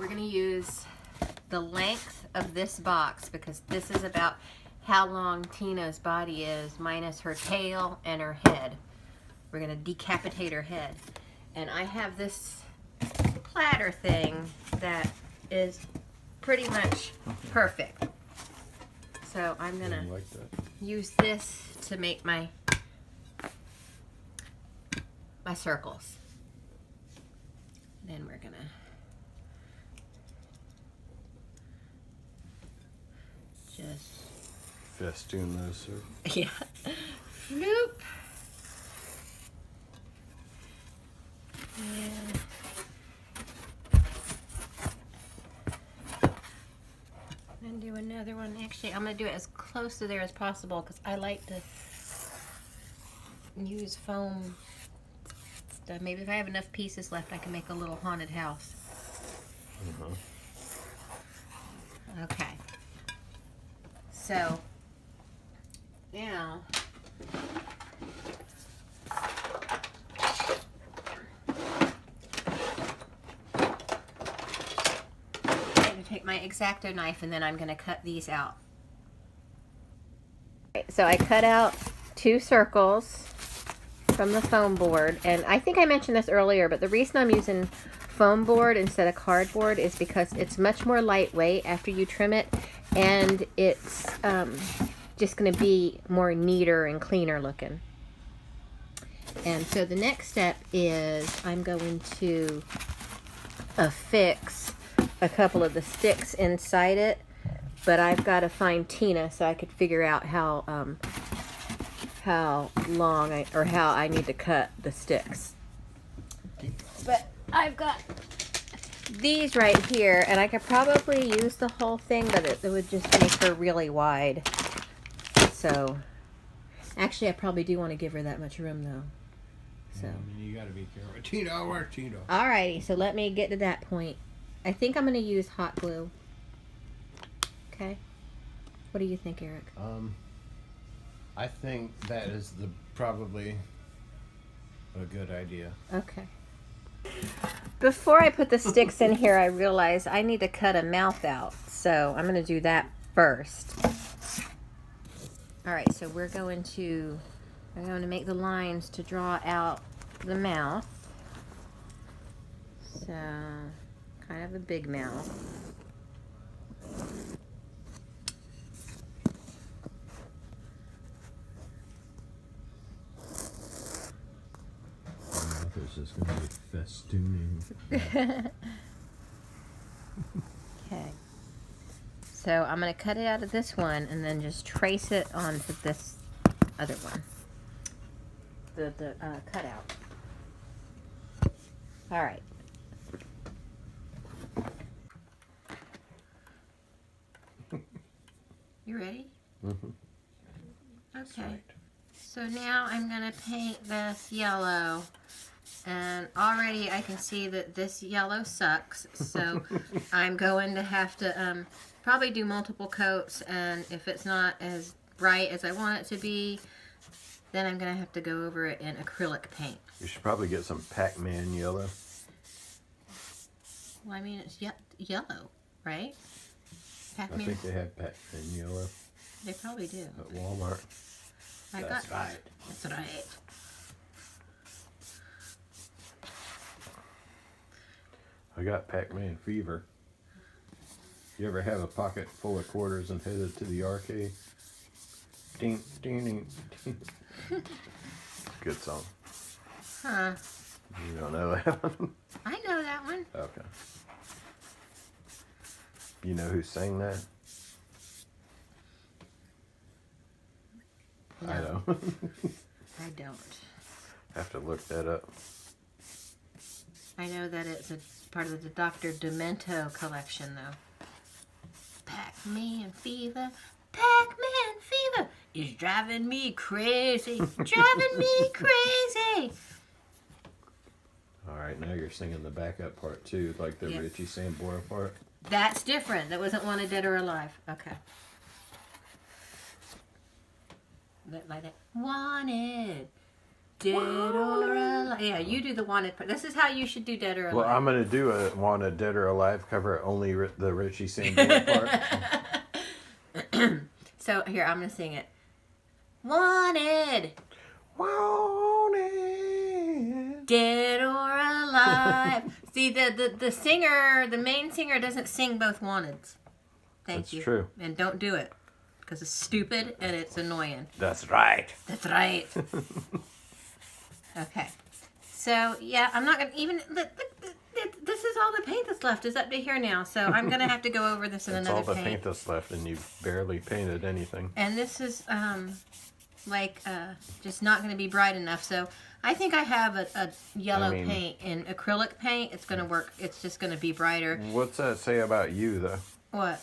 we're going to use the length of this box because this is about how long Tina's body is minus her tail and her head. We're going to decapitate her head. And I have this platter thing that is pretty much perfect. So I'm going to use this to make my circles. Then we're going to just festoon those, sir. Yeah. Floop. And then do another one. Actually, I'm going to do it as close to there as possible because I like to use foam stuff. Maybe if I have enough pieces left, I can make a little haunted house. Okay. So, now, I'm going to take my X-Acto knife and then I'm going to cut these out. Okay, so I cut out 2 circles from the foam board, and I think I mentioned this earlier, but the reason I'm using foam board instead of cardboard is because it's much more lightweight after you trim it, and it's just going to be more neater and cleaner looking. And so the next step is I'm going to affix a couple of the sticks inside it, but I've got to find Tina so I could figure out how long how I need to cut the sticks. But I've got these right here, and I could probably use the whole thing, but it would just make her really wide. So, actually, I probably do want to give her that much room, though. So you gotta be careful. Tina, where's Tina? Alrighty, so let me get to that point. I think I'm going to use hot glue. Okay. What do you think, Eric? I think that is probably a good idea. Okay. Before I put the sticks in here, I realized I need to cut a mouth out. So I'm going to do that first. Alright, so we're going to make the lines to draw out the mouth. So, kind of a big mouth. There's just going to be festooning. Okay. So I'm going to cut it out of this one and then just trace it onto this other one. The cutout. All right. You ready? Mm-hmm. Okay. Right. So now I'm going to paint this yellow. And already I can see that this yellow sucks. So I'm going to have to probably do multiple coats. And if it's not as bright as I want it to be, then I'm going to have to go over it in acrylic paint. You should probably get some PAC MAN yellow. Well, I mean, it's yellow, right? I think they have PAC MAN yellow. They probably do. At Walmart. That's right. That's right. I got PAC MAN fever. You ever have a pocket full of quarters and headed to the arcade? Ding, ding, ding, ding. Good song. Huh. You don't know that one? I know that one. Okay. You know who sang that? No. I know. I don't. Have to look that up. I know that it's a part of the Dr. Demento collection, though. PAC MAN fever, PAC MAN fever is driving me crazy, driving me crazy. All right, now you're singing the backup part too, like the Yep. Richie Sambora part. That's different. That wasn't Wanted Dead or Alive. Okay. Like that. Wanted Dead or alive. Yeah, you do the wanted part. This is how you should do dead or alive. Well, I'm gonna do a wanted dead or alive cover, only the Richie Sambora part. So here, I'm gonna sing it. Wanted. Wanted. Dead or alive. See, the singer, the main singer doesn't sing both wanteds. Thank you. That's true. And don't do it. Because it's stupid and it's annoying. That's right. That's right. Okay. So, yeah, I'm not going to even... This is all the paint that's left is up to here now. So I'm going to have to go over this in another paint. That's all the paint that's left, and you've barely painted anything. And this is, just not going to be bright enough. So I think I have a yellow paint and acrylic paint. It's going to work. It's just going to be brighter. What's that say about you, though? What?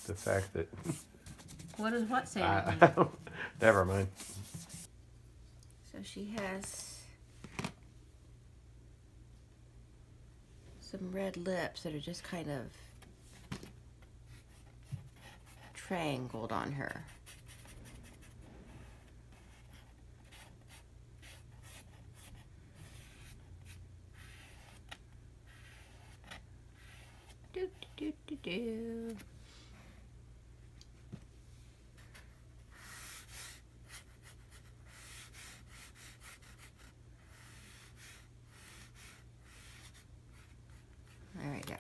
The fact that... What does what say? Never mind. So she has some red lips that are just kind of triangled on her. Do do do do do. There we go.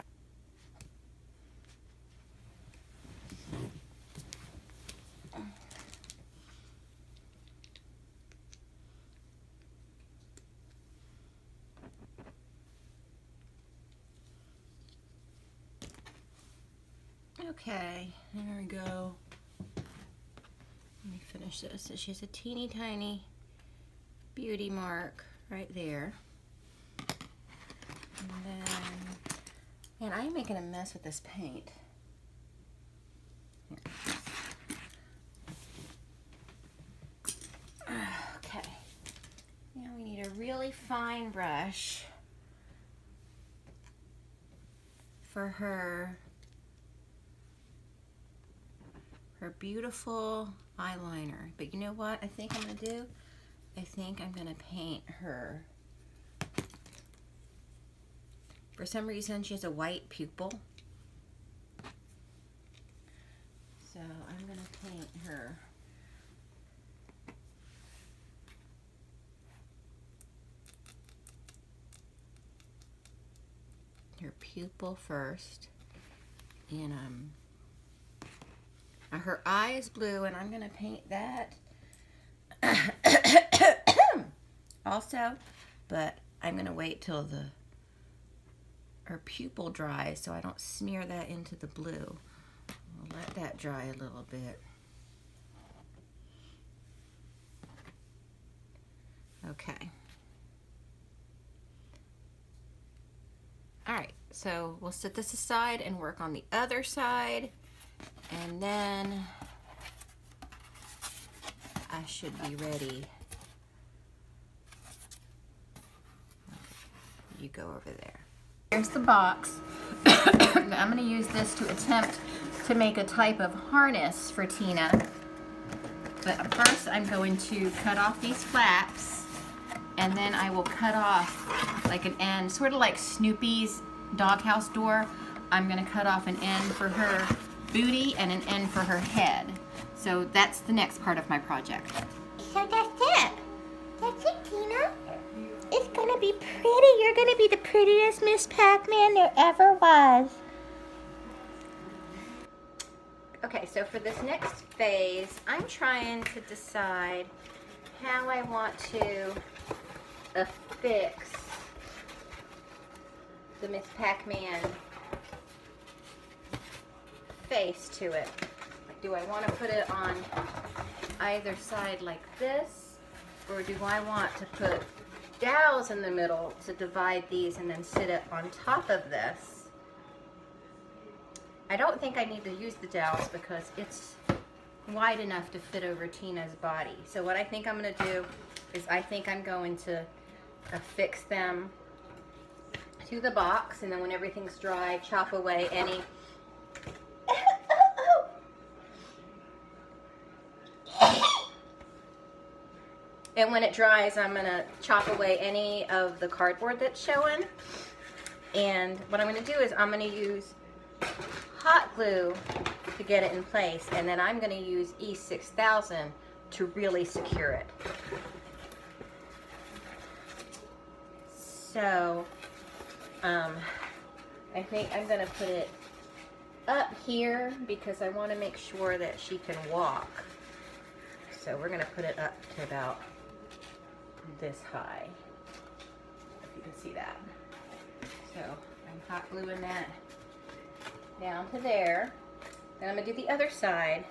Okay, there we go. Let me finish this. So she has a teeny tiny beauty mark right there. And then, man, I'm making a mess with this paint. Here. Okay. Now we need a really fine brush for her beautiful eyeliner. But you know what I think I'm going to do? I think I'm going to paint her. For some reason, she has a white pupil. So I'm going to paint her. Her pupil first. And her eye is blue, and I'm going to paint that also, but I'm going to wait till her pupil dries so I don't smear that into the blue. I'll let that dry a little bit. Okay. All right, so we'll set this aside and work on the other side. And then I should be ready. Okay, you go over there. Here's the box. I'm going to use this to attempt to make a type of harness for Tina. But first I'm going to cut off these flaps, and then I will cut off like an end, sort of like Snoopy's doghouse door. I'm going to cut off an end for her booty and an end for her head. So that's the next part of my project. So that's it. That's it, Tina. It's gonna be pretty. You're gonna be the prettiest Miss Pac-Man there ever was. Okay, so for this next phase, I'm trying to decide how I want to affix the Miss Pac-Man face to it. Do I want to put it on either side like this, or do I want to put dowels in the middle to divide these and then sit it on top of this? I don't think I need to use the dowels because it's wide enough to fit over Tina's body. So what I think I'm going to do is I think I'm going to affix them to the box, and then when everything's dry, chop away And when it dries, I'm gonna chop away any of the cardboard that's showing. And what I'm gonna do is I'm gonna use hot glue to get it in place, and then I'm gonna use E6000 to really secure it. So, I think I'm gonna put it up here because I wanna make sure that she can walk. So we're gonna put it up to about this high, if you can see that. So I'm hot gluing that down to there. Then I'm gonna do the other side,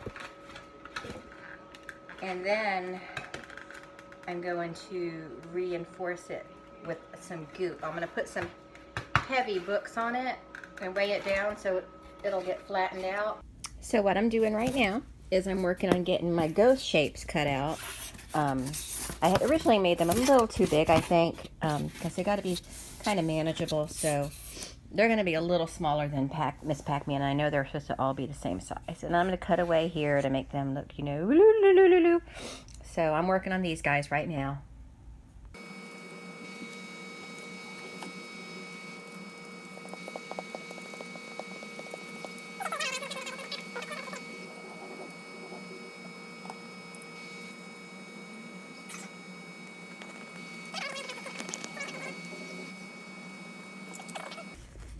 and then I'm going to reinforce it with some goop. I'm gonna put some heavy books on it and weigh it down so it'll get flattened out. So what I'm doing right now is I'm working on getting my ghost shapes cut out. I had originally made them a little too big, I think, because they got to be kind of manageable. So they're going to be a little smaller than Miss Pac-Man. I know they're supposed to all be the same size. And I'm going to cut away here to make them look, you know, so I'm working on these guys right now.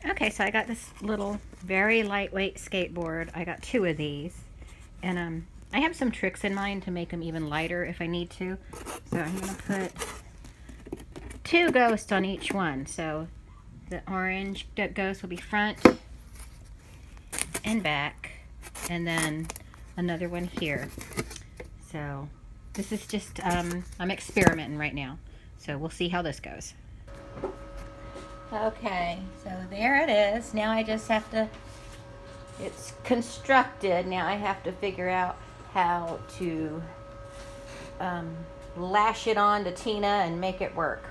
Okay, so I got this little very lightweight skateboard. I got 2 of these, and I have some tricks in mind to make them even lighter if I need to. So I'm gonna put 2 ghosts on each one. So the orange ghost will be front and back, and then another one here. So this is just I'm experimenting right now, so we'll see how this goes. Okay, so there it is. Now I just have to, it's constructed. Now I have to figure out how to lash it on to Tina and make it work.